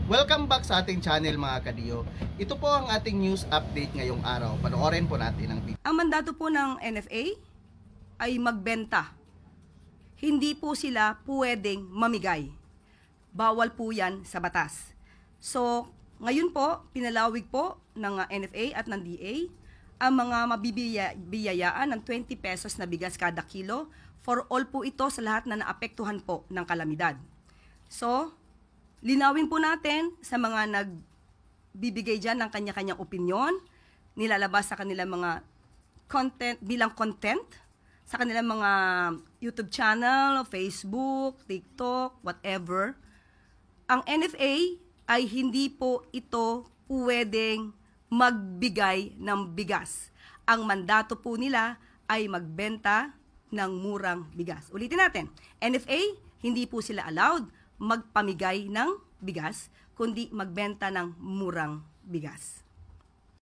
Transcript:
Welcome back sa ating channel mga kadiyo. Ito po ang ating news update ngayong araw. Panoorin po natin ang video. Ang mandato po ng NFA ay magbenta. Hindi po sila pwedeng mamigay. Bawal po yan sa batas. So, ngayon po, pinalawig po ng NFA at ng DA ang mga mabibiyayaan ng 20 pesos na bigas kada kilo for all po ito sa lahat na naapektuhan po ng kalamidad. So, linawin po natin sa mga nagbibigay dyan ng kanya-kanyang opinyon, nilalabas sa kanilang mga content, bilang content, sa kanilang mga YouTube channel, Facebook, TikTok, whatever. Ang NFA ay hindi po ito pwedeng magbigay ng bigas. Ang mandato po nila ay magbenta ng murang bigas. Ulitin natin, NFA, hindi po sila allowed magpamigay ng bigas, kundi magbenta ng murang bigas.